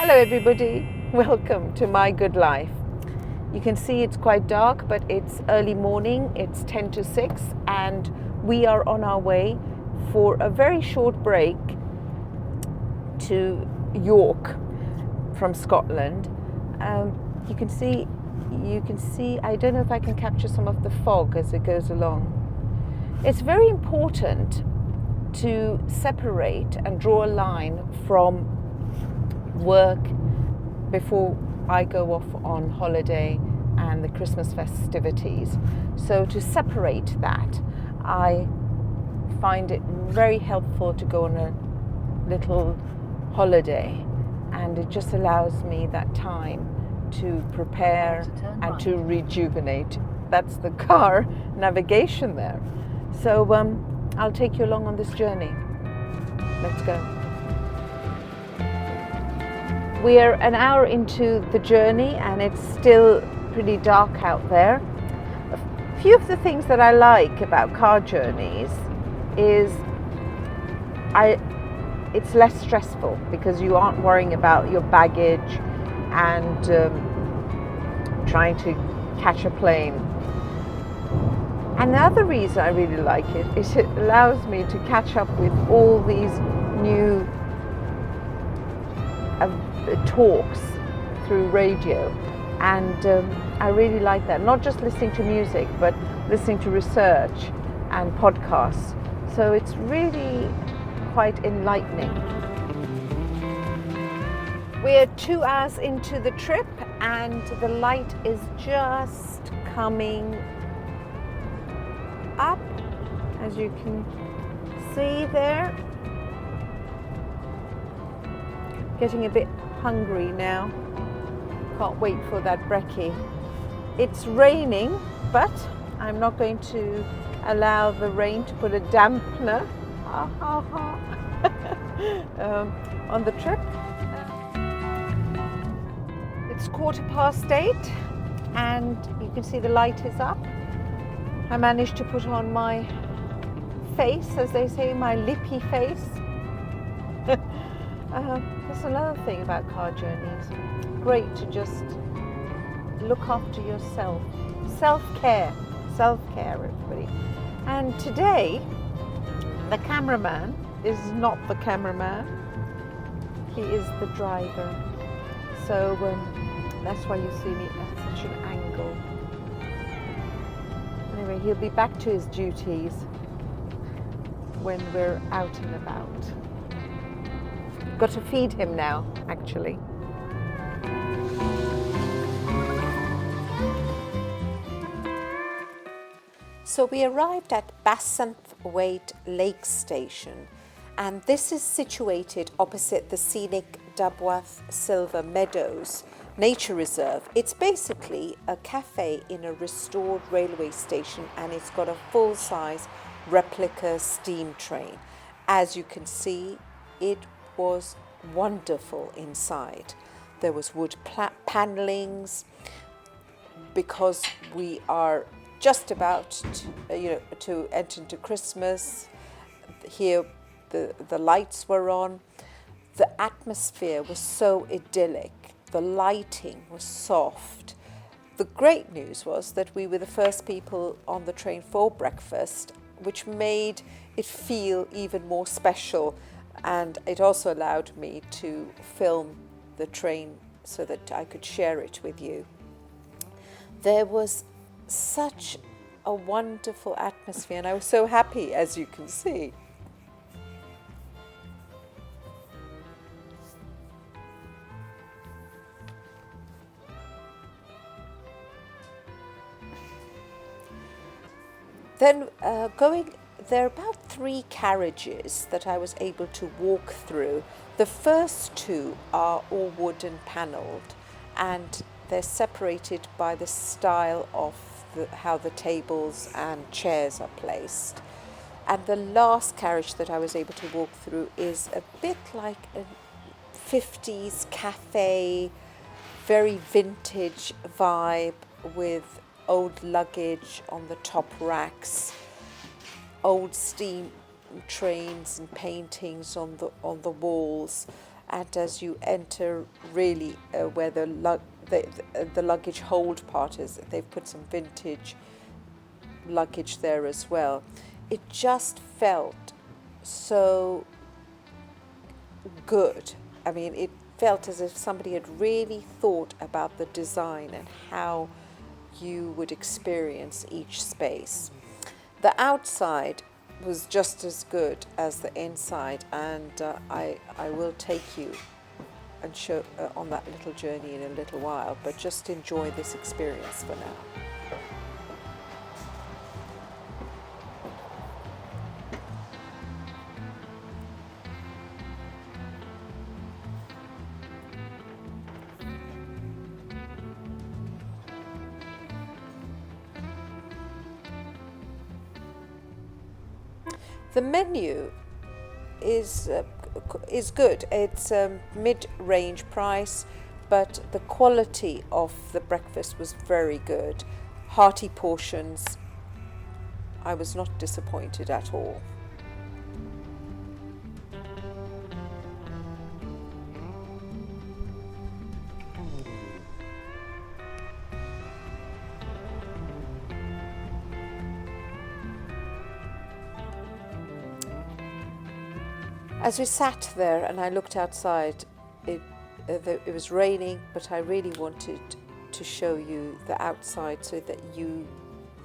Hello everybody, welcome to My Good Life. You can see it's quite dark, but it's early morning, it's 10 to 6, and we are on our way for a very short break to York from Scotland. You can see, I don't know if I can capture some of the fog as it goes along. It's very important to separate and draw a line from work before I go off on holiday and the Christmas festivities. So to separate that, I find it very helpful to go on a little holiday, and it just allows me that time to prepare and to rejuvenate. That's the car navigation there. So I'll take you along on this journey. Let's go. We're an hour into the journey and it's still pretty dark out there. A few of the things that I like about car journeys is it's less stressful because you aren't worrying about your baggage and trying to catch a plane. And the other reason I really like it is it allows me to catch up with all these new talks through radio, and I really like that. Not just listening to music, but listening to research and podcasts. So it's really quite enlightening. We're 2 hours into the trip and the light is just coming up, as you can see there. Getting a bit hungry now. Can't wait for that brekkie. It's raining, but I'm not going to allow the rain to put a dampener on the trip. It's 8:15 and you can see the light is up. I managed to put on my face, as they say, my lippy face. That's another thing about car journeys. Great to just look after yourself. Self-care, everybody. And today, the cameraman is not the cameraman. He is the driver. So that's why you see me at such an angle. Anyway, he'll be back to his duties when we're out and about. Got to feed him now, actually. So we arrived at Bassenthwaite Lake Station, and this is situated opposite the scenic Dubwath Silver Meadows Nature Reserve. It's basically a cafe in a restored railway station, and it's got a full-size replica steam train. As you can see, it was wonderful inside. There was wood panellings. Because we are just about to enter into Christmas. Here the lights were on. The atmosphere was so idyllic. The lighting was soft. The great news was that we were the first people on the train for breakfast, which made it feel even more special. And it also allowed me to film the train so that I could share it with you. There was such a wonderful atmosphere, and I was so happy, as you can see. Then there are about 3 carriages that I was able to walk through. The first 2 are all wooden panelled, and they're separated by the style of how the tables and chairs are placed. And the last carriage that I was able to walk through is a bit like a 50s cafe, very vintage vibe with old luggage on the top racks, old steam trains and paintings on the walls, and as you enter really where the luggage hold part is, they've put some vintage luggage there as well. It just felt so good. I mean, it felt as if somebody had really thought about the design and how you would experience each space. The outside was just as good as the inside, and I will take you and show on that little journey in a little while, but just enjoy this experience for now. The menu is good. It's a mid-range price, but the quality of the breakfast was very good. Hearty portions. I was not disappointed at all. As we sat there and I looked outside, it was raining, but I really wanted to show you the outside so that you,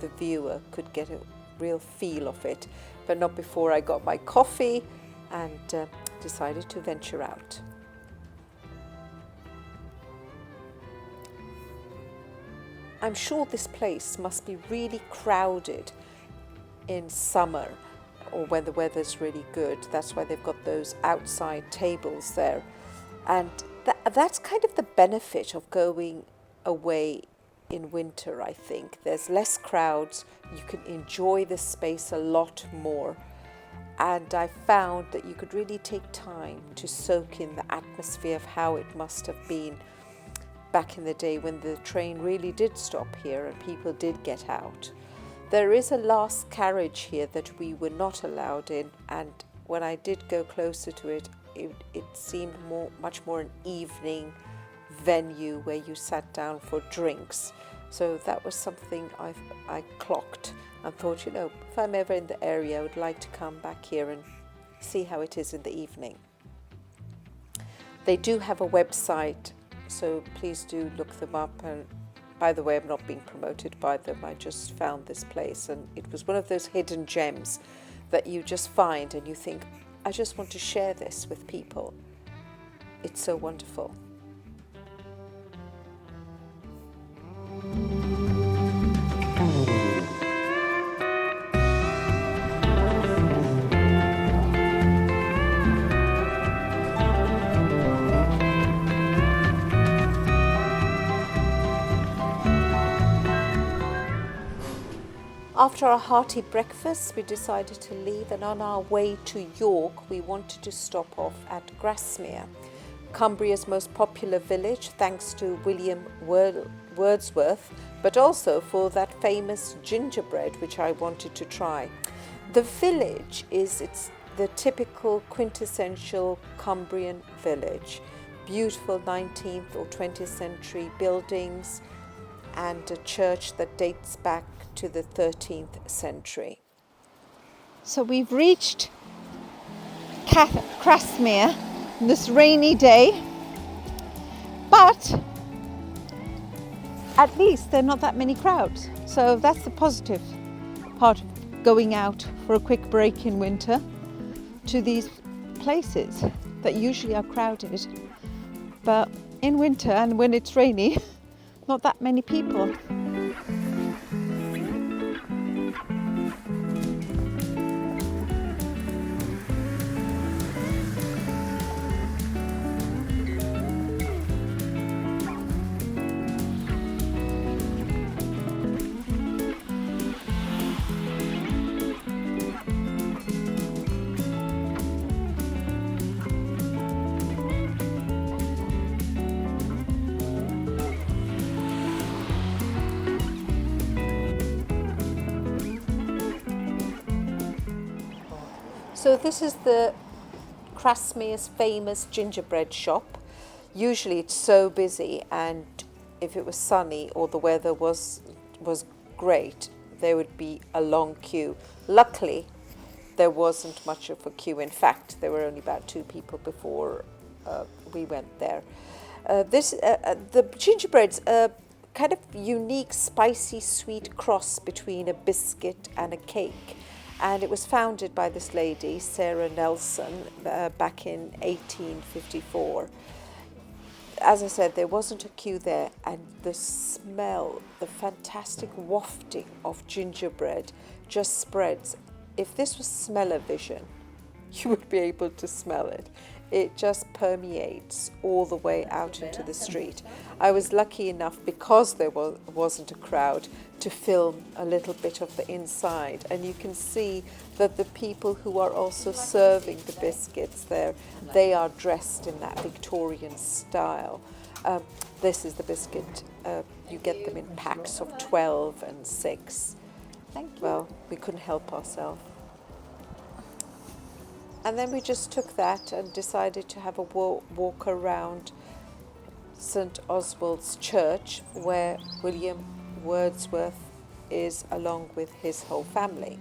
the viewer, could get a real feel of it, but not before I got my coffee and decided to venture out. I'm sure this place must be really crowded in summer, or when the weather's really good. That's why they've got those outside tables there. And that's kind of the benefit of going away in winter, I think. There's less crowds, you can enjoy the space a lot more. And I found that you could really take time to soak in the atmosphere of how it must have been back in the day when the train really did stop here and people did get out. There is a last carriage here that we were not allowed in, and when I did go closer to it, it seemed much more an evening venue where you sat down for drinks. So that was something I clocked and thought, if I'm ever in the area, I would like to come back here and see how it is in the evening. They do have a website, so please do look them up. And by the way, I'm not being promoted by them. I just found this place, and it was one of those hidden gems that you just find and you think, I just want to share this with people. It's so wonderful. After our hearty breakfast, we decided to leave, and on our way to York, we wanted to stop off at Grasmere, Cumbria's most popular village, thanks to William Wordsworth, but also for that famous gingerbread, which I wanted to try. The village it's the typical quintessential Cumbrian village, beautiful 19th or 20th century buildings, and a church that dates back to the 13th century. So we've reached Grasmere this rainy day, but at least there are not that many crowds. So that's the positive part of going out for a quick break in winter to these places that usually are crowded. But in winter and when it's rainy, not that many people. So this is the Crasmere's famous gingerbread shop. Usually it's so busy, and if it was sunny or the weather was great, there would be a long queue. Luckily, there wasn't much of a queue. In fact, there were only about 2 people before we went there. The gingerbread's a kind of unique, spicy, sweet cross between a biscuit and a cake. And it was founded by this lady, Sarah Nelson, back in 1854. As I said, there wasn't a queue there, and the smell, the fantastic wafting of gingerbread just spreads. If this was smell-o-vision, you would be able to smell it. It just permeates all the way out into the street. I was lucky enough, because there wasn't a crowd, to film a little bit of the inside, and you can see that the people who are also serving the biscuits there, they are dressed in that Victorian style. This is the biscuit. You get them in packs of 12 and 6. Thank you. Well, we couldn't help ourselves. And then we just took that and decided to have a walk around St. Oswald's Church, where William Wordsworth is, along with his whole family.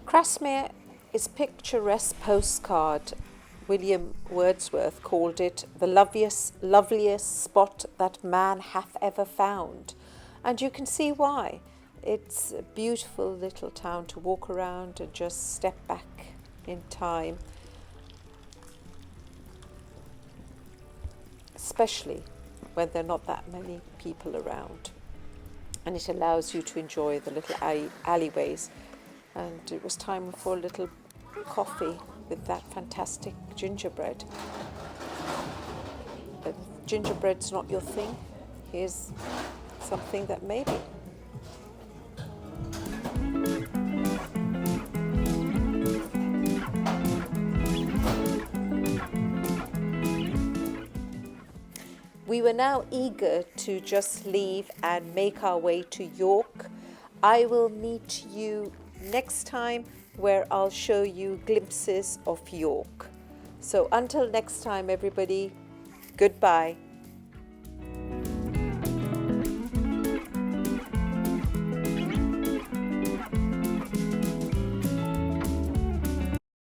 Crasmere is picturesque postcard. William Wordsworth called it the loveliest spot that man hath ever found. And you can see why. It's a beautiful little town to walk around and just step back in time. Especially when there are not that many people around. And it allows you to enjoy the little alleyways. And it was time for a little coffee with that fantastic gingerbread. If gingerbread's not your thing, here's something that may be. We were now eager to just leave and make our way to York. I will meet you next time, where I'll show you glimpses of York. So until next time, everybody, goodbye.